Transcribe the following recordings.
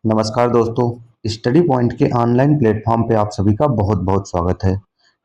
नमस्कार दोस्तों। Study point के ऑनलाइन प्लेटफॉर्म पे आप सभी का बहुत बहुत स्वागत है।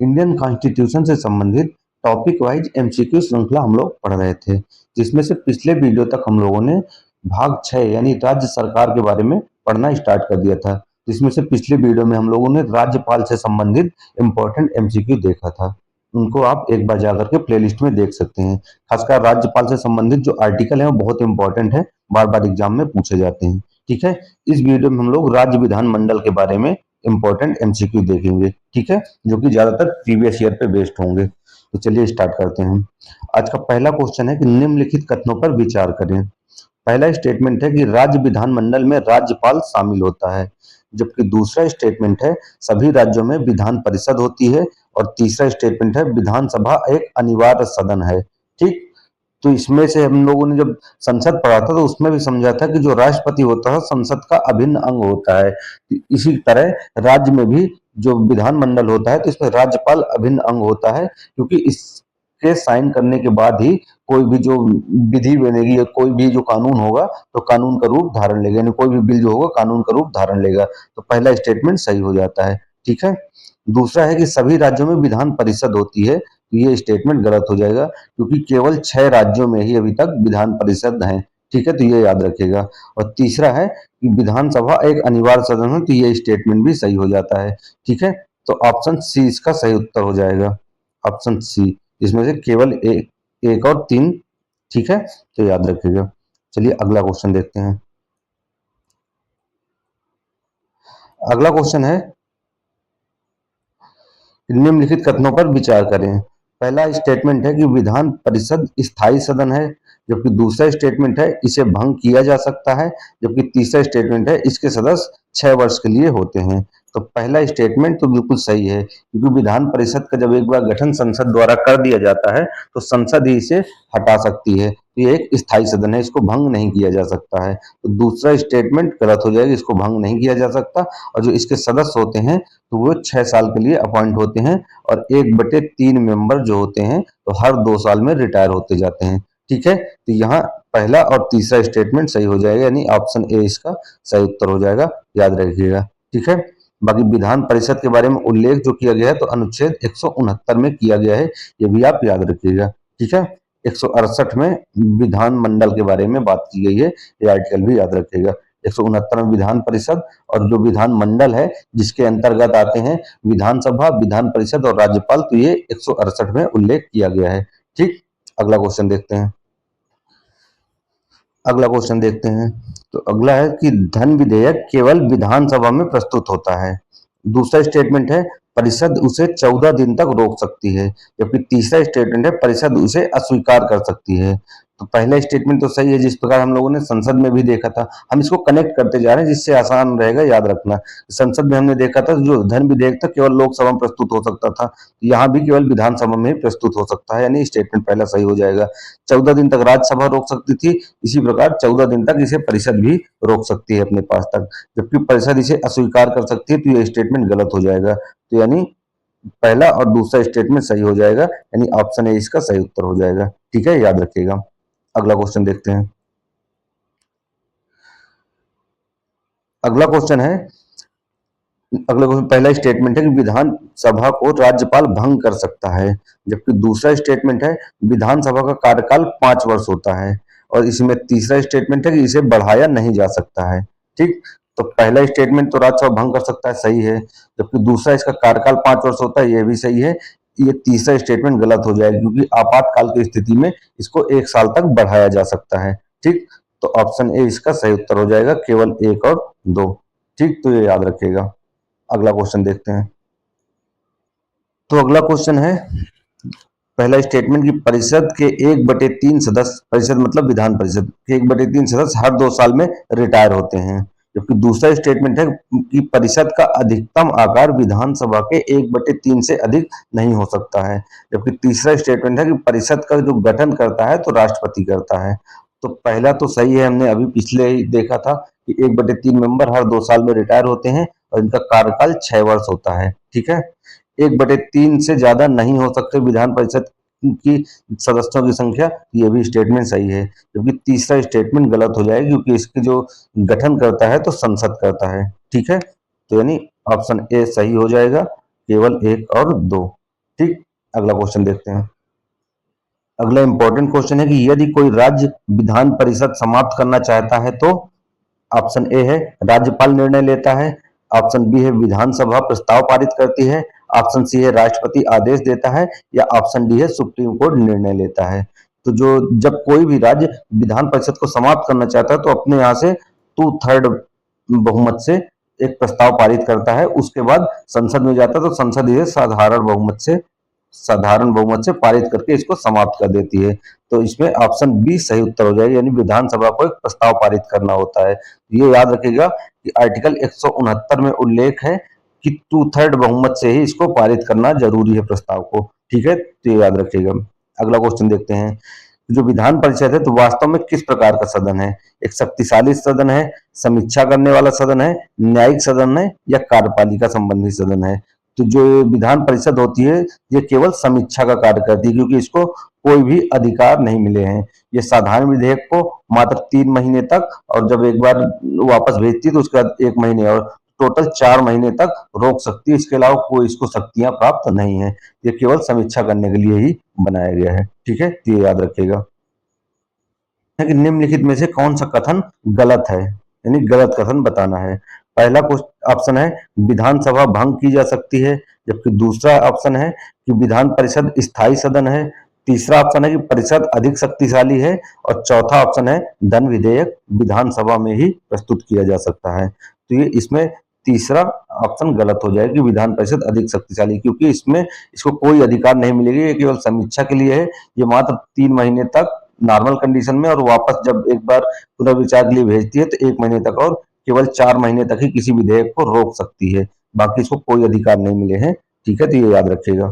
इंडियन कॉन्स्टिट्यूशन से संबंधित टॉपिक वाइज एमसीक्यू श्रृंखला हम लोग पढ़ रहे थे, जिसमें से पिछले वीडियो तक हम लोगों ने भाग 6 यानी राज्य सरकार के बारे में पढ़ना स्टार्ट कर दिया था, जिसमें से पिछले वीडियो में हम लोगों ने राज्यपाल से संबंधित इम्पोर्टेंट एमसीक्यू देखा था। उनको आप एक बार जाकर के प्लेलिस्ट में देख सकते हैं। खासकर राज्यपाल से संबंधित जो आर्टिकल है वो बहुत इंपॉर्टेंट है, बार बार एग्जाम में पूछे जाते हैं। ठीक है, इस वीडियो में हम लोग राज्य विधानमंडल के बारे में इंपॉर्टेंट एमसीक्यू देखेंगे। ठीक है, जो कि ज्यादातर प्रीवियस ईयर पे बेस्ड होंगे। तो चलिए स्टार्ट करते हैं। आज का पहला क्वेश्चन है कि निम्नलिखित कथनों पर विचार करें। पहला स्टेटमेंट है कि राज्य विधानमंडल में राज्यपाल शामिल होता है, जबकि दूसरा स्टेटमेंट है सभी राज्यों में विधान परिषद होती है, और तीसरा स्टेटमेंट है विधानसभा एक अनिवार्य सदन है। ठीक, तो इसमें से हम लोगों ने जब संसद पढ़ा था तो उसमें भी समझा था कि जो राष्ट्रपति होता है संसद का अभिन्न अंग होता है। इसी तरह राज्य में भी जो विधानमंडल होता है तो इसमें राज्यपाल अभिन्न अंग होता है, क्योंकि इसके साइन करने के बाद ही कोई भी जो विधि बनेगी या कोई भी जो कानून होगा तो कानून का रूप धारण लेगा, यानी कोई भी बिल जो होगा कानून का रूप धारण लेगा। तो पहला स्टेटमेंट सही हो जाता है। ठीक है, दूसरा है कि सभी राज्यों में विधान परिषद होती है, तो ये स्टेटमेंट गलत हो जाएगा, क्योंकि केवल 6 राज्यों में ही अभी तक विधान परिषद है। ठीक है, तो ये याद रखिएगा। और तीसरा है कि विधानसभा एक अनिवार्य सदन है, तो ये स्टेटमेंट भी सही हो जाता है। ठीक है, तो ऑप्शन सी इसका सही उत्तर हो जाएगा। ऑप्शन सी, इसमें से केवल एक और तीन। ठीक है, तो याद रखिएगा। चलिए अगला क्वेश्चन देखते हैं। अगला क्वेश्चन है निम्नलिखित कथनों पर विचार करें। पहला स्टेटमेंट है कि विधान परिषद स्थायी सदन है, जबकि दूसरा स्टेटमेंट है इसे भंग किया जा सकता है, जबकि तीसरा स्टेटमेंट है इसके सदस्य 6 वर्ष के लिए होते हैं। तो पहला स्टेटमेंट तो बिल्कुल सही है, क्योंकि विधान परिषद का जब एक बार गठन संसद द्वारा कर दिया जाता है तो संसद ही इसे हटा सकती है। तो ये एक स्थायी सदन है, इसको भंग नहीं किया जा सकता है। तो दूसरा स्टेटमेंट गलत हो जाएगा, इसको भंग नहीं किया जा सकता। और जो इसके सदस्य होते हैं तो वो 6 साल के लिए अपॉइंट होते हैं, और 1/3 मेंबर जो होते हैं तो हर 2 साल में रिटायर होते जाते हैं। ठीक है, तो यहाँ पहला और तीसरा स्टेटमेंट सही हो जाएगा, यानी ऑप्शन ए इसका सही उत्तर हो जाएगा। याद रखिएगा। ठीक है, बाकी विधान परिषद के बारे में उल्लेख जो किया गया है तो अनुच्छेद 169 में किया गया है, ये भी आप याद रखिएगा। ठीक है, 168 में विधानमंडल के बारे में बात की गई है, ये आर्टिकल भी याद रखिएगा। 169 में विधान परिषद और जो विधान मंडल है जिसके अंतर्गत आते हैं विधानसभा, विधान परिषद और राज्यपाल, तो ये 168 में उल्लेख किया गया है। ठीक, अगला क्वेश्चन देखते हैं। अगला क्वेश्चन देखते हैं। तो अगला है कि धन विधेयक केवल विधानसभा में प्रस्तुत होता है। दूसरा स्टेटमेंट है परिषद उसे 14 दिन तक रोक सकती है, जबकि तीसरा स्टेटमेंट है परिषद उसे अस्वीकार कर सकती है। तो पहला स्टेटमेंट तो सही है, जिस प्रकार हम लोगों ने संसद में भी देखा था। हम इसको कनेक्ट करते जा रहे हैं जिससे आसान रहेगा याद रखना। संसद में हमने देखा था जो धन विधेयक था केवल लोकसभा में प्रस्तुत हो सकता था, यहाँ भी केवल विधानसभा में ही प्रस्तुत हो सकता है, यानी स्टेटमेंट पहला सही हो जाएगा। 14 दिन तक राज्यसभा रोक सकती थी, इसी प्रकार 14 दिन तक इसे परिषद भी रोक सकती है अपने पास तक, जबकि परिषद इसे अस्वीकार कर सकती है, तो यह स्टेटमेंट गलत हो जाएगा। तो यानी पहला और दूसरा स्टेटमेंट सही हो जाएगा, यानी ऑप्शन ए इसका सही उत्तर हो जाएगा। ठीक है, याद रखिएगा। अगला क्वेश्चन देखते हैं। अगला क्वेश्चन है, अगला क्वेश्चन पहला स्टेटमेंट है कि विधानसभा को राज्यपाल भंग कर सकता है, जबकि दूसरा स्टेटमेंट है विधानसभा का कार्यकाल 5 वर्ष होता है, और इसमें तीसरा स्टेटमेंट है कि इसे बढ़ाया नहीं जा सकता है। ठीक, तो पहला स्टेटमेंट तो राज्यसभा भंग कर सकता है, सही है, जबकि दूसरा इसका कार्यकाल 5 वर्ष होता है, यह भी सही है। ये तीसरा स्टेटमेंट गलत हो जाएगा, क्योंकि आपातकाल की स्थिति में इसको 1 साल तक बढ़ाया जा सकता है। ठीक, तो ऑप्शन ए इसका सही उत्तर हो जाएगा, केवल 1 और 2। ठीक, तो ये याद रखिएगा। अगला क्वेश्चन देखते हैं। तो अगला क्वेश्चन है, पहला स्टेटमेंट की परिषद के 1/3 सदस्य, परिषद मतलब विधान परिषद के 1/3 सदस्य हर 2 साल में रिटायर होते हैं, जबकि दूसरा स्टेटमेंट है कि परिषद का अधिकतम आकार विधानसभा के 1/3 से अधिक नहीं हो सकता है, जबकि तीसरा स्टेटमेंट है कि परिषद का जो गठन करता है तो राष्ट्रपति करता है। तो पहला तो सही है, हमने अभी पिछले ही देखा था कि 1/3 मेंबर हर 2 साल में रिटायर होते हैं और इनका कार्यकाल 6 वर्ष होता है। ठीक है, 1/3 से ज्यादा नहीं हो सकते विधान परिषद की सदस्यों की संख्या, ये भी स्टेटमेंट सही है, जबकि तीसरा स्टेटमेंट गलत हो जाएगा क्योंकि इसके जो गठन करता है तो संसद करता है। ठीक है, तो यानी ऑप्शन ए सही हो जाएगा, केवल एक और दो। ठीक, अगला क्वेश्चन देखते हैं। अगला इंपॉर्टेंट क्वेश्चन है कि यदि कोई राज्य विधान परिषद समाप्त करना चाहता है तो ऑप्शन ए है राज्यपाल निर्णय लेता है, ऑप्शन बी है विधानसभा प्रस्ताव पारित करती है, ऑप्शन सी है राष्ट्रपति आदेश देता है, या ऑप्शन डी है सुप्रीम कोर्ट निर्णय लेता है। तो जो जब कोई भी राज्य विधान परिषद को समाप्त करना चाहता है तो अपने यहाँ से 2/3 बहुमत से एक प्रस्ताव पारित करता है, उसके बाद संसद में जाता है तो संसद इसे साधारण बहुमत से पारित करके इसको समाप्त कर देती है। तो इसमें ऑप्शन बी सही उत्तर हो जाएगा, यानी विधानसभा को एक प्रस्ताव पारित करना होता है। ये याद रखिएगा कि आर्टिकल 169 में उल्लेख है कि 2/3 बहुमत से ही इसको पारित करना जरूरी है प्रस्ताव को। ठीक है, तो ये याद रखिएगा। अगला क्वेश्चन देखते हैं। जो विधान परिषद है तो वास्तव में किस प्रकार का सदन है? एक शक्तिशाली सदन है, समीक्षा करने वाला सदन है, न्यायिक सदन है, या कार्यपालिका संबंधी सदन है? तो जो विधान परिषद होती है ये केवल समीक्षा का कार्य करती है, क्योंकि इसको कोई भी अधिकार नहीं मिले हैं। ये साधारण विधेयक को मात्र 3 महीने तक, और जब एक बार वापस भेजती है तो उसके बाद 1 महीने और टोटल 4 महीने तक रोक सकती है। इसके अलावा कोई इसको शक्तियां प्राप्त नहीं है। ये केवल समीक्षा करने के लिए ही बनाया गया है। ठीक है, तो ये याद रखिएगा कि निम्नलिखित में से कौन सा कथन गलत है, यानी गलत कथन बताना है। पहला ऑप्शन है विधानसभा भंग की जा सकती है, जबकि दूसरा ऑप्शन है कि विधान परिषद स्थायी सदन है, तीसरा ऑप्शन है कि परिषद अधिक शक्तिशाली है, और चौथा ऑप्शन है धन विधेयक विधानसभा में ही प्रस्तुत किया जा सकता है। तो ये इसमें तीसरा ऑप्शन गलत हो जाएगा कि विधान परिषद अधिक शक्तिशाली, क्योंकि इसमें इसको कोई अधिकार नहीं मिलेगी, ये केवल समीक्षा के लिए है। ये मात्र 3 महीने तक नॉर्मल कंडीशन में, और वापस जब एक बार पुनर्विचार के लिए भेजती है तो 1 महीने तक, और केवल 4 महीने तक ही किसी विधेयक को रोक सकती है। बाकी इसको कोई अधिकार नहीं मिले हैं। ठीक है, तो ये याद रखिएगा।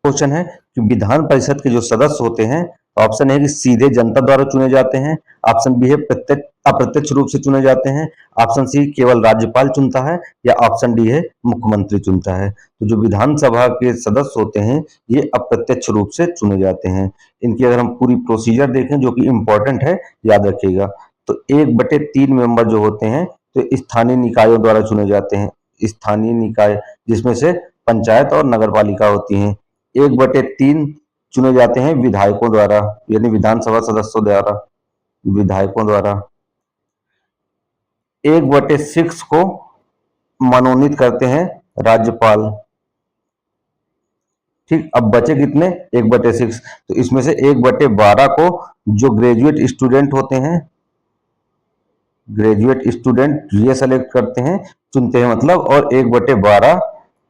क्वेश्चन है कि विधान परिषद के जो सदस्य होते हैं, ऑप्शन है कि सीधे जनता द्वारा चुने जाते हैं, ऑप्शन बी है प्रत्यक्ष अप्रत्यक्ष रूप से चुने जाते हैं, ऑप्शन सी केवल राज्यपाल चुनता है, या ऑप्शन डी है मुख्यमंत्री चुनता है। तो जो विधानसभा के सदस्य होते हैं ये अप्रत्यक्ष रूप से चुने जाते हैं। इनकी अगर हम पूरी प्रोसीजर देखें जो कि इंपॉर्टेंट है, याद रखिएगा, तो 1/3 मेंबर जो होते हैं तो स्थानीय निकायों द्वारा चुने जाते हैं। स्थानीय निकाय जिसमें से पंचायत और नगर पालिका होती हैं। 1/3 चुने जाते हैं विधायकों द्वारा, यानी विधानसभा सदस्यों द्वारा, विधायकों द्वारा। 1/6 को मनोनीत करते हैं राज्यपाल। ठीक, अब बचे कितने? 1/6। तो इसमें से 1/12 को जो ग्रेजुएट स्टूडेंट होते हैं, ग्रेजुएट स्टूडेंट ये सेलेक्ट करते हैं, चुनते हैं मतलब, और 1/12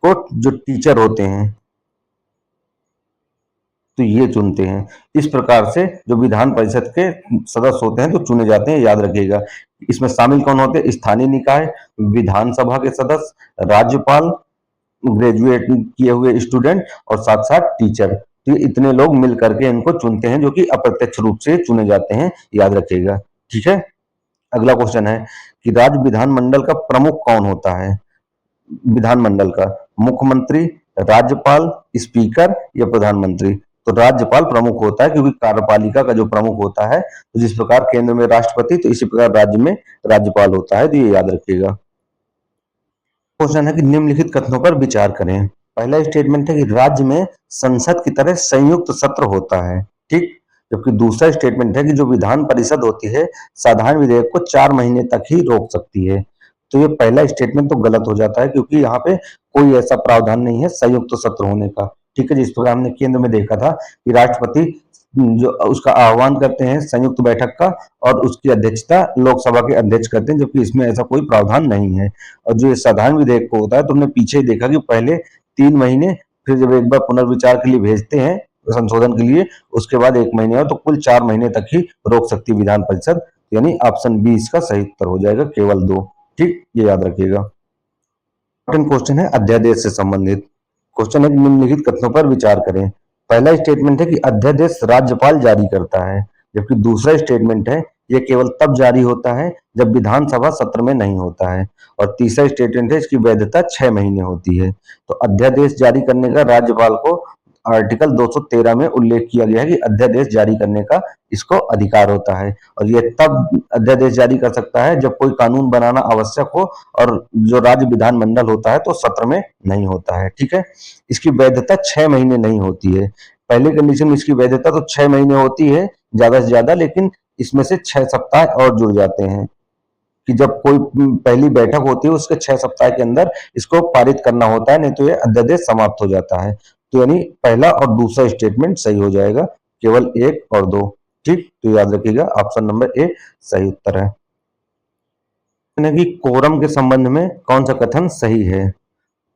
को जो टीचर होते हैं तो ये चुनते हैं। इस प्रकार से जो विधान परिषद के सदस्य होते हैं तो चुने जाते हैं, याद रखिएगा। इसमें शामिल कौन होते हैं? स्थानीय निकाय, विधानसभा के सदस्य, राज्यपाल, ग्रेजुएट किए हुए स्टूडेंट, और साथ साथ टीचर। तो ये इतने लोग मिल करके इनको चुनते हैं, जो कि अप्रत्यक्ष रूप से चुने जाते हैं, याद रखिएगा। ठीक है, अगला क्वेश्चन है कि राज्य विधानमंडल का प्रमुख कौन होता है? विधानमंडल का मुख्यमंत्री, राज्यपाल, स्पीकर, या प्रधानमंत्री? तो राज्यपाल प्रमुख होता है, क्योंकि कार्यपालिका का जो प्रमुख होता है, तो जिस प्रकार केंद्र में राष्ट्रपति, तो इसी प्रकार राज्य में राज्यपाल होता है। तो ये याद रखिएगा। क्वेश्चन है कि निम्नलिखित कथनों पर विचार करें। पहला स्टेटमेंट है कि राज्य में संसद की तरह संयुक्त सत्र होता है। ठीक, जबकि दूसरा स्टेटमेंट है कि जो विधान परिषद होती है साधारण विधेयक को 4 महीने तक ही रोक सकती है। तो ये पहला स्टेटमेंट तो गलत हो जाता है, क्योंकि यहाँ पे कोई ऐसा प्रावधान नहीं है संयुक्त सत्र होने का। ठीक है, जिस प्रकार हमने केंद्र में देखा था कि राष्ट्रपति जो उसका आह्वान करते हैं संयुक्त बैठक का, और उसकी अध्यक्षता लोकसभा के अध्यक्ष करते हैं, जबकि इसमें ऐसा कोई प्रावधान नहीं है। और जो ये साधारण विधेयक को होता है, तो हमने पीछे ही देखा कि पहले 3 महीने, फिर जब एक बार पुनर्विचार के लिए भेजते हैं संशोधन के लिए, उसके बाद 1 महीने, और तो कुल 4 महीने तक ही रोक सकती है विधान परिषद। यानी ऑप्शन बी इसका सही उत्तर हो जाएगा, केवल 2। ठीक, ये याद रखिएगा। क्वेश्चन है अध्यादेश से संबंधित। क्वेश्चन है कि निम्नलिखित कथनों पर विचार करें। पहला स्टेटमेंट है कि अध्यादेश राज्यपाल जारी करता है, जबकि दूसरा स्टेटमेंट है यह केवल तब जारी होता है जब विधानसभा सत्र में नहीं होता है, और तीसरा स्टेटमेंट है इसकी वैधता 6 महीने होती है। तो अध्यादेश जारी करने का राज्यपाल को आर्टिकल 213 में उल्लेख किया गया है कि अध्यादेश जारी करने का इसको अधिकार होता है, और ये तब अध्यादेश जारी कर सकता है जब कोई कानून बनाना आवश्यक हो और जो राज्य विधानमंडल होता है तो सत्र में नहीं होता है। ठीक है, इसकी वैधता 6 महीने नहीं होती है। पहले कंडीशन में इसकी वैधता तो 6 महीने होती है ज्यादा से ज्यादा, लेकिन इसमें से 6 सप्ताह और जुड़ जाते हैं कि जब कोई पहली बैठक होती है उसके 6 सप्ताह के अंदर इसको पारित करना होता है, नहीं तो ये अध्यादेश समाप्त हो जाता है। तो यानी पहला और दूसरा स्टेटमेंट सही हो जाएगा, केवल एक और दो। ठीक, तो याद रखिएगा ऑप्शन नंबर ए सही उत्तर है। कि कोरम के संबंध में कौन सा कथन सही है?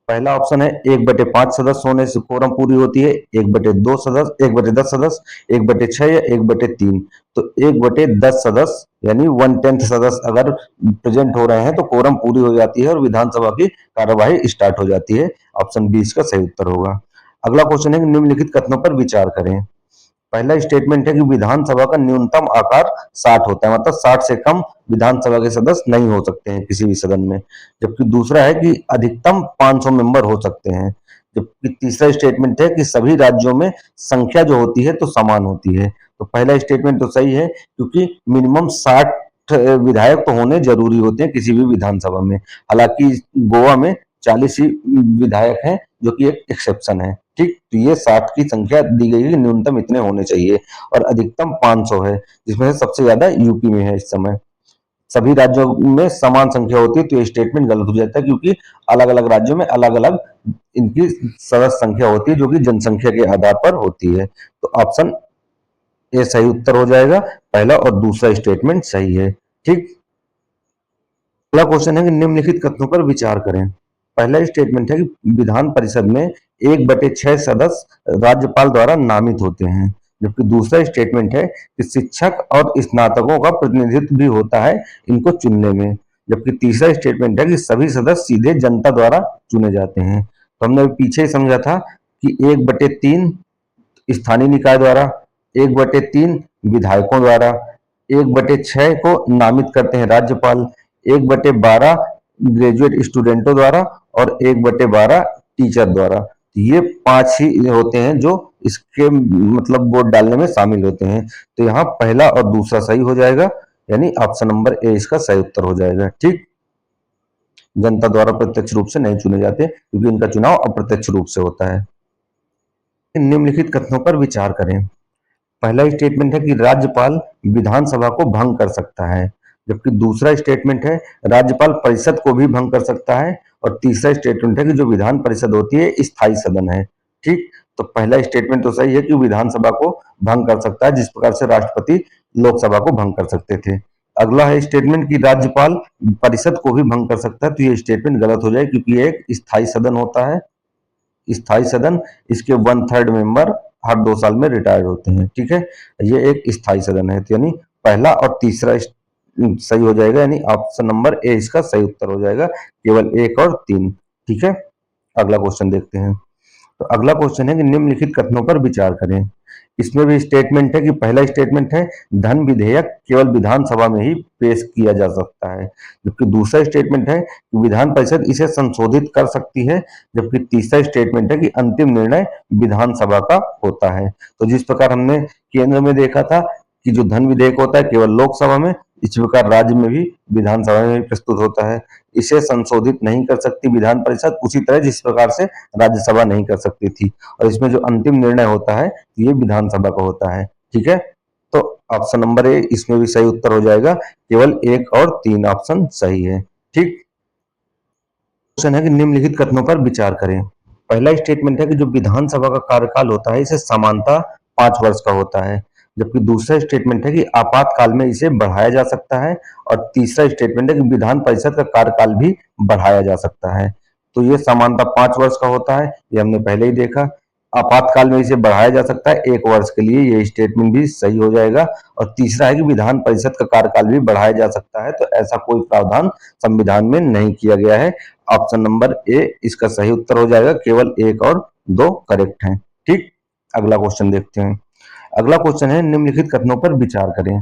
पहला ऑप्शन है 1/5 सदस्य होने से कोरम पूरी होती है, 1/2 सदस्य, 1/10 सदस्य, 1/6 या 1/3। तो 1/10 सदस्य यानी 1/10 सदस्य अगर प्रेजेंट हो रहे हैं तो कोरम पूरी हो जाती है और विधानसभा की कार्यवाही स्टार्ट हो जाती है। ऑप्शन बी इसका सही उत्तर होगा। अगला क्वेश्चन है कि निम्नलिखित कथनों पर विचार करें। पहला स्टेटमेंट है कि विधानसभा का न्यूनतम आकार 60 होता है, मतलब 60 से कम विधानसभा के सदस्य नहीं हो सकते हैं किसी भी सदन में। जबकि दूसरा है कि अधिकतम 500 मेंबर हो सकते हैं। जबकि तीसरा स्टेटमेंट है कि सभी राज्यों में संख्या जो होती है तो समान होती है। तो पहला स्टेटमेंट तो सही है, क्योंकि मिनिमम 60 विधायक तो होने जरूरी होते हैं किसी भी विधानसभा में। हालांकि गोवा में 40 ही विधायक हैं, जो कि एक एक्सेप्शन है। ठीक, तो ये 60 की संख्या दी गई है कि न्यूनतम इतने होने चाहिए, और अधिकतम 500 है, जिसमें से सबसे ज्यादा यूपी में है इस समय। सभी राज्यों में समान संख्या होती है तो ये स्टेटमेंट गलत हो जाता है, क्योंकि अलग अलग राज्यों में अलग अलग इनकी सदस्य संख्या होती है जो कि जनसंख्या के आधार पर होती है। तो ऑप्शन ए सही उत्तर हो जाएगा, पहला और दूसरा स्टेटमेंट सही है। ठीक, अगला क्वेश्चन है कि निम्नलिखित कथनों पर विचार करें। पहला स्टेटमेंट है कि विधान परिषद में 1/6 सदस्य राज्यपाल द्वारा नामित होते हैं। जबकि दूसरा स्टेटमेंट है कि शिक्षक और स्नातकों का प्रतिनिधित्व भी होता है इनको चुनने में। जबकि तीसरा स्टेटमेंट है कि सभी सदस्य सीधे जनता द्वारा चुने जाते हैं। तो हमने पीछे ही समझा था कि 1/3 स्थानीय निकाय द्वारा, 1/3 विधायकों द्वारा, 1/6 को नामित करते हैं राज्यपाल, 1/12 ग्रेजुएट स्टूडेंटों द्वारा, और 1/12 टीचर द्वारा। तो ये 5 ही होते हैं जो इसके मतलब वोट डालने में शामिल होते हैं। तो यहाँ पहला और दूसरा सही हो जाएगा, यानी ऑप्शन नंबर ए इसका सही उत्तर हो जाएगा। ठीक, जनता द्वारा प्रत्यक्ष रूप से नहीं चुने जाते, क्योंकि इनका चुनाव अप्रत्यक्ष रूप से होता है। निम्नलिखित कथनों पर विचार करें। पहला स्टेटमेंट है कि राज्यपाल विधानसभा को भंग कर सकता है। जबकि दूसरा स्टेटमेंट है राज्यपाल परिषद को भी भंग कर सकता है, और तीसरा स्टेटमेंट है कि जो विधान परिषद होती है स्थायी सदन है। ठीक, तो पहला स्टेटमेंट तो सही है कि विधानसभा को भंग कर सकता है, जिस प्रकार से राष्ट्रपति लोकसभा को भंग कर सकते थे। अगला है स्टेटमेंट कि राज्यपाल परिषद को भी भंग कर सकता है, तो ये स्टेटमेंट गलत हो जाए, क्योंकि ये एक स्थायी सदन होता है। स्थायी सदन, इसके 1/3 मेंबर हर 2 साल में रिटायर्ड होते हैं। ठीक है, ये एक स्थायी सदन है, तो यानी पहला और तीसरा सही हो जाएगा, यानी ऑप्शन नंबर ए इसका सही उत्तर हो जाएगा, केवल 1 और 3। ठीक है, अगला क्वेश्चन देखते हैं। तो अगला क्वेश्चन है कि निम्नलिखित कथनों पर विचार करें। इसमें भी स्टेटमेंट है कि पहला स्टेटमेंट है धन विधेयक केवल विधानसभा में ही पेश किया जा सकता है। जबकि दूसरा स्टेटमेंट है कि विधान परिषद इसे संशोधित कर सकती है। जबकि तीसरा स्टेटमेंट है कि अंतिम निर्णय विधानसभा का होता है। तो जिस प्रकार हमने केंद्र में देखा था कि जो धन विधेयक होता है केवल लोकसभा में, इस प्रकार राज्य में भी विधानसभा में भी प्रस्तुत होता है। इसे संशोधित नहीं कर सकती विधान परिषद, उसी तरह जिस प्रकार से राज्यसभा नहीं कर सकती थी। और इसमें जो अंतिम निर्णय होता है ये विधानसभा का होता है। ठीक है, तो ऑप्शन नंबर ए इसमें भी सही उत्तर हो जाएगा, केवल 1 और 3 ऑप्शन सही है। ठीक, क्वेश्चन है कि निम्नलिखित कथनों पर विचार करें। पहला स्टेटमेंट है कि जो विधानसभा का कार्यकाल होता है इसे समानता 5 वर्ष का होता है। जबकि दूसरा स्टेटमेंट है कि आपातकाल में इसे बढ़ाया जा सकता है, और तीसरा स्टेटमेंट है कि विधान परिषद का कार्यकाल भी बढ़ाया जा सकता है। तो ये समानता 5 वर्ष का होता है, ये हमने पहले ही देखा। आपातकाल में इसे बढ़ाया जा सकता है 1 वर्ष के लिए, ये स्टेटमेंट भी सही हो जाएगा। और तीसरा है कि विधान परिषद का कार्यकाल भी बढ़ाया जा सकता है, तो ऐसा कोई प्रावधान संविधान में नहीं किया गया है। ऑप्शन नंबर ए इसका सही उत्तर हो जाएगा, केवल 1 और 2 करेक्ट हैं। ठीक, अगला क्वेश्चन देखते हैं। अगला क्वेश्चन है निम्नलिखित कथनों पर विचार करें।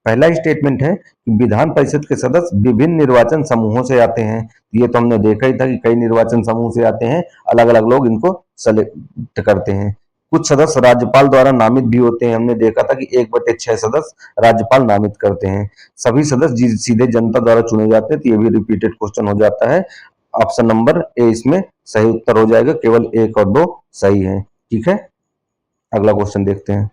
पहला स्टेटमेंट है कि विधान परिषद के सदस्य विभिन्न निर्वाचन समूहों से आते हैं। ये तो हमने देखा ही था कि कई निर्वाचन समूह से आते हैं, अलग अलग लोग इनको सेलेक्ट करते हैं। कुछ सदस्य राज्यपाल द्वारा नामित भी होते हैं। हमने देखा था कि 1/6 सदस्य राज्यपाल नामित करते हैं। सभी सदस्य सीधे जनता द्वारा चुने जाते हैं। तो ये भी रिपीटेड क्वेश्चन हो जाता है। ऑप्शन नंबर ए इसमें सही उत्तर हो जाएगा। केवल 1 और 2 सही है। ठीक है, अगला क्वेश्चन देखते हैं।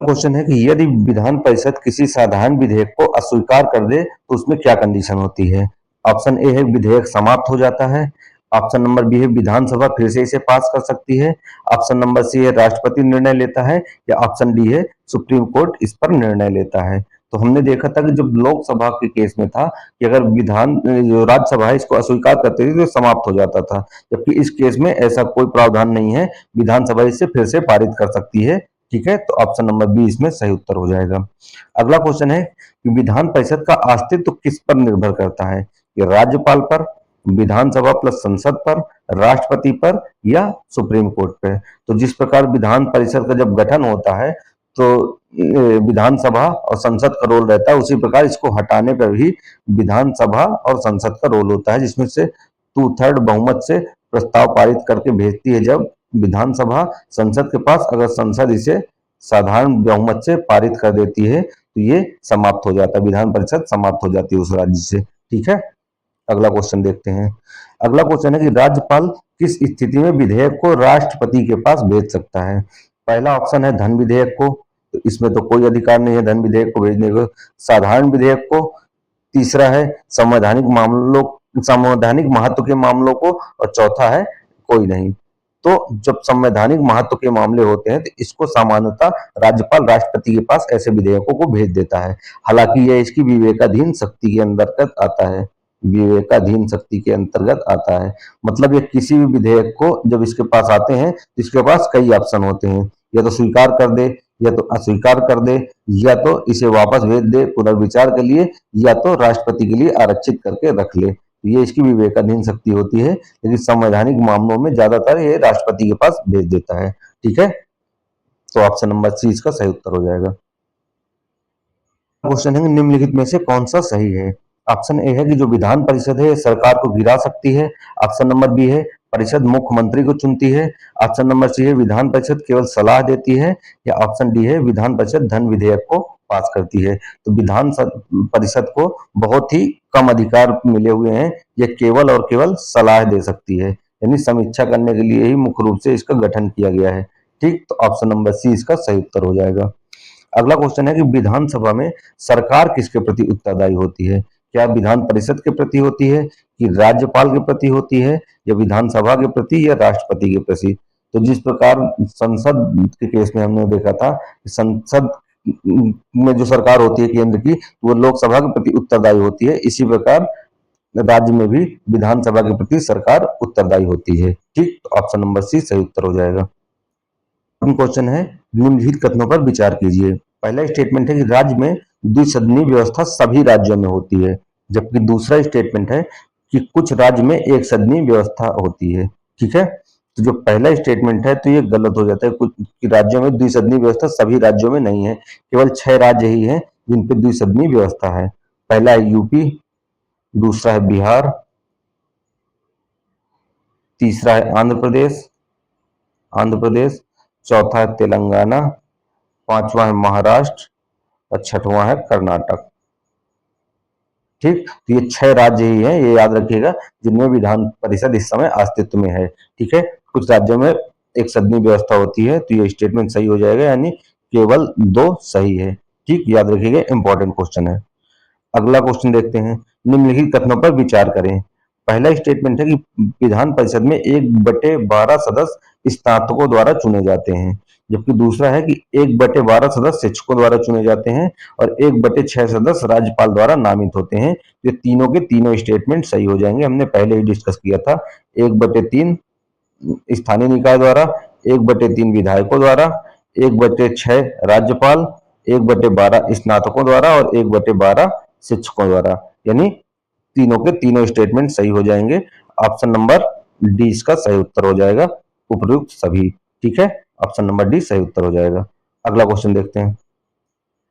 क्वेश्चन है कि यदि विधान परिषद किसी साधारण विधेयक को अस्वीकार कर दे तो उसमें क्या कंडीशन होती है। ऑप्शन ए है विधेयक समाप्त हो जाता है। ऑप्शन नंबर बी है विधानसभा फिर से इसे पास कर सकती है। ऑप्शन नंबर सी है राष्ट्रपति निर्णय लेता है। या ऑप्शन डी है सुप्रीम कोर्ट इस पर निर्णय लेता है। तो हमने देखा था कि जब लोकसभा के केस में था कि अगर जो राज्यसभा है इसको अस्वीकार करती थी तो समाप्त हो जाता था, जबकि इस केस में ऐसा कोई प्रावधान नहीं है। विधानसभा इसे फिर से पारित कर सकती है। ठीक है, तो ऑप्शन नंबर बी इसमें सही उत्तर हो जाएगा। अगला क्वेश्चन है कि विधान परिषद का अस्तित्व किस पर निर्भर करता है। ये राज्यपाल पर, विधानसभा प्लस संसद पर, राष्ट्रपति पर या सुप्रीम कोर्ट पे। तो जिस प्रकार विधान परिषद का जब गठन होता है तो विधानसभा और संसद का रोल रहता है, उसी प्रकार इसको हटाने पर भी विधानसभा और संसद का रोल होता है, जिसमें से 2/3 बहुमत से प्रस्ताव पारित करके भेजती है जब विधानसभा संसद के पास। अगर संसद इसे साधारण बहुमत से पारित कर देती है तो ये समाप्त हो जाता है, विधान परिषद समाप्त हो जाती है उस राज्य से। ठीक है, अगला क्वेश्चन देखते हैं। अगला क्वेश्चन है कि राज्यपाल किस स्थिति में विधेयक को राष्ट्रपति के पास भेज सकता है। पहला ऑप्शन है धन विधेयक को, तो इसमें तो कोई अधिकार नहीं है धन विधेयक को भेजने को। साधारण विधेयक को, तीसरा है संवैधानिक महत्व के मामलों को, और चौथा है कोई नहीं। तो जब संवैधानिक महत्व के मामले होते हैं तो इसको सामान्यतः राज्यपाल राष्ट्रपति के पास ऐसे विधेयकों को भेज देता है। हालांकि यह इसकी विवेकाधीन शक्ति के अंतर्गत आता है। विवेकाधीन शक्ति के अंतर्गत आता है मतलब ये किसी भी विधेयक को जब इसके पास आते हैं तो इसके पास कई ऑप्शन होते हैं, या तो स्वीकार कर दे, या तो अस्वीकार कर दे, या तो इसे वापस भेज दे पुनर्विचार के लिए, या तो राष्ट्रपति के लिए आरक्षित करके रख ले। तो ये इसकी विवेकाधीन शक्ति होती है, लेकिन संवैधानिक मामलों में ज्यादातर ये राष्ट्रपति के पास भेज देता है। ठीक है, तो ऑप्शन नंबर सी इसका सही उत्तर हो जाएगा। क्वेश्चन है निम्नलिखित में से कौन सा सही है। ऑप्शन ए है कि जो विधान परिषद है सरकार को गिरा सकती है। ऑप्शन नंबर बी है परिषद मुख्यमंत्री को चुनती है। ऑप्शन नंबर सी है विधान परिषद केवल सलाह देती है। या ऑप्शन डी है विधान परिषद धन विधेयक को पास करती है। तो परिषद को बहुत ही कम अधिकार मिले हुए हैं, ये केवल और केवल सलाह दे सकती है, यानी समीक्षा करने के लिए ही मुख्य रूप से इसका गठन किया गया है। ठीक, तो ऑप्शन नंबर सी इसका सही उत्तर हो जाएगा। अगला क्वेश्चन है कि विधानसभा में सरकार किसके प्रति उत्तरदायी होती है। क्या विधान परिषद के प्रति होती है, कि राज्यपाल के प्रति होती है, या विधानसभा के प्रति, या राष्ट्रपति के प्रति। तो जिस प्रकार संसद के केस में हमने देखा था कि संसद में जो सरकार होती है केंद्र की, वो लोकसभा के प्रति उत्तरदायी होती है। इसी प्रकार राज्य में भी विधानसभा के प्रति सरकार उत्तरदायी होती है। ठीक, तो ऑप्शन नंबर सी सही उत्तर हो जाएगा। क्वेश्चन है निम्नलिखित कथनों पर विचार कीजिए। पहला स्टेटमेंट है कि राज्य में द्विसदनीय व्यवस्था सभी राज्यों में होती है, जबकि दूसरा स्टेटमेंट है कि कुछ राज्य में एक सदनीय व्यवस्था होती है। ठीक है, तो जो पहला स्टेटमेंट है तो ये गलत हो जाता है। कुछ राज्यों में द्विसदनीय व्यवस्था सभी राज्यों में नहीं है, केवल 6 राज्य ही हैं जिन पे द्विसदनीय व्यवस्था है। पहला है यूपी, दूसरा है बिहार, तीसरा है आंध्र प्रदेश, चौथा है तेलंगाना, पांचवा है महाराष्ट्र और छठवां है कर्नाटक। ठीक, तो ये 6 राज्य ही हैं, ये याद रखिएगा, जिनमें विधान परिषद इस समय अस्तित्व में है। ठीक है, कुछ राज्यों में एक सदनीय व्यवस्था होती है, तो ये स्टेटमेंट सही हो जाएगा, यानी केवल 2 सही है। ठीक, याद रखिएगा, इंपॉर्टेंट क्वेश्चन है। अगला क्वेश्चन देखते हैं। निम्नलिखित कथनों पर विचार करें। पहला स्टेटमेंट है कि विधान परिषद में 1/12 सदस्य स्नातकों द्वारा चुने जाते हैं, जबकि दूसरा है कि 1/12 सदस्य शिक्षकों द्वारा चुने जाते हैं और 1/6 सदस्य राज्यपाल द्वारा नामित होते हैं। ये तीनों के तीनों स्टेटमेंट सही हो जाएंगे, हमने पहले ही डिस्कस किया था। 1/3 स्थानीय निकाय द्वारा, 1/3 विधायकों द्वारा, 1/6 राज्यपाल, 1/12 स्नातकों द्वारा और 1/12 शिक्षकों द्वारा, यानी तीनों के तीनों स्टेटमेंट सही हो जाएंगे। ऑप्शन नंबर डी इसका सही उत्तर हो जाएगा, उपयुक्त सभी। ठीक है, ऑप्शन नंबर डी सही उत्तर हो जाएगा। अगला क्वेश्चन देखते हैं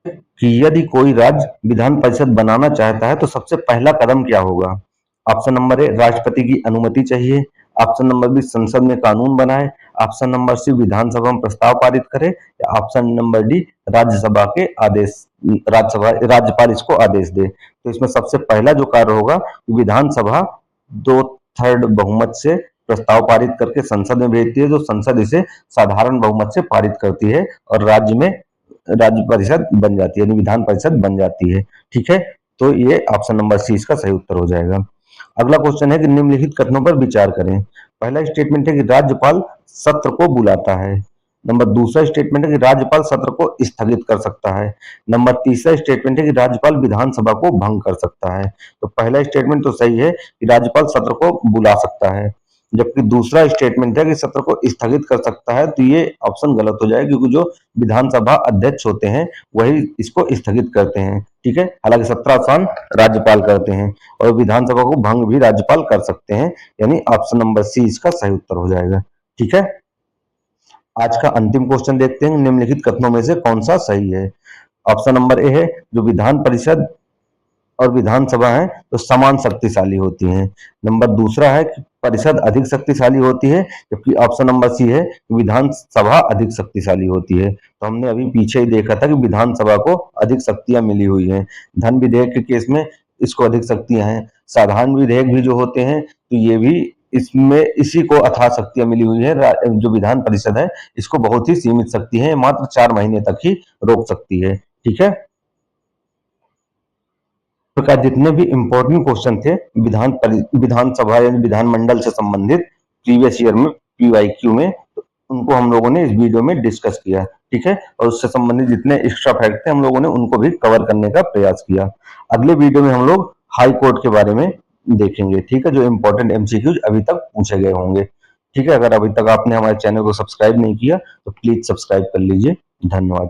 कि यदि कोई राज्य विधान परिषद बनाना चाहता है तो सबसे पहला कदम क्या होगा। ऑप्शन नंबर ए राष्ट्रपति की अनुमति चाहिए। ऑप्शन नंबर बी संसद में कानून बनाए, ऑप्शन नंबर सी विधानसभा में प्रस्ताव पारित करे, या ऑप्शन नंबर डी राज्यसभा के आदेश, राज्यसभा राज्यपाल इसको आदेश दे। तो इसमें सबसे पहला जो कार्य होगा, विधानसभा 2/3 बहुमत से प्रस्ताव पारित करके संसद में भेजती है, जो संसद इसे साधारण बहुमत से पारित करती है और राज्य में राज्य परिषद बन जाती है, यानी विधान परिषद बन जाती है। ठीक है, तो ये ऑप्शन नंबर सी इसका सही उत्तर हो जाएगा। अगला क्वेश्चन है कि निम्नलिखित कथनों पर विचार करें। पहला स्टेटमेंट है कि राज्यपाल सत्र को बुलाता है। नंबर दूसरा स्टेटमेंट है कि राज्यपाल सत्र को स्थगित कर सकता है। नंबर तीसरा स्टेटमेंट है कि राज्यपाल विधानसभा को भंग कर सकता है। तो पहला स्टेटमेंट तो सही है कि राज्यपाल सत्र को बुला सकता है, जबकि दूसरा स्टेटमेंट है कि सत्र को स्थगित कर सकता है, तो ये ऑप्शन गलत हो जाएगा, क्योंकि जो विधानसभा अध्यक्ष होते हैं वही इसको स्थगित करते हैं। ठीक है, हालांकि सत्रासन राज्यपाल करते हैं और विधानसभा को भंग भी राज्यपाल कर सकते हैं, यानी ऑप्शन नंबर सी इसका सही उत्तर हो जाएगा। ठीक है, आज का अंतिम क्वेश्चन देखते हैं, निम्नलिखित कथनों में से कौन सा सही है। ऑप्शन नंबर ए है, जो विधान परिषद और विधानसभा है तो समान शक्तिशाली होती हैं। नंबर दूसरा है कि परिषद अधिक शक्तिशाली होती है, जबकि ऑप्शन नंबर सी है विधानसभा अधिक शक्तिशाली होती है। तो हमने अभी पीछे ही देखा था कि विधानसभा को अधिक शक्तियां मिली हुई हैं। धन विधेयक के केस में इसको अधिक शक्तियां हैं। साधारण विधेयक भी जो होते हैं तो ये भी इसमें इसी को अथाह शक्तियां मिली हुई है। जो विधान परिषद है इसको बहुत ही सीमित शक्ति है, मात्र 4 महीने तक ही रोक सकती है। ठीक है, प्रकार जितने भी इंपॉर्टेंट क्वेश्चन थे विधानसभा या विधानमंडल से संबंधित प्रीवियस ईयर में पीवाईक्यू में, तो उनको हम लोगों ने इस वीडियो में डिस्कस किया। ठीक है, और उससे संबंधित जितने एक्स्ट्रा फैक्ट थे हम लोगों ने उनको भी कवर करने का प्रयास किया। अगले वीडियो में हम लोग हाई कोर्ट के बारे में देखेंगे। ठीक है, जो इंपॉर्टेंट एमसीक्यूज अभी तक पूछे गए होंगे। ठीक है, अगर अभी तक आपने हमारे चैनल को सब्सक्राइब नहीं किया तो प्लीज सब्सक्राइब कर लीजिए। धन्यवाद।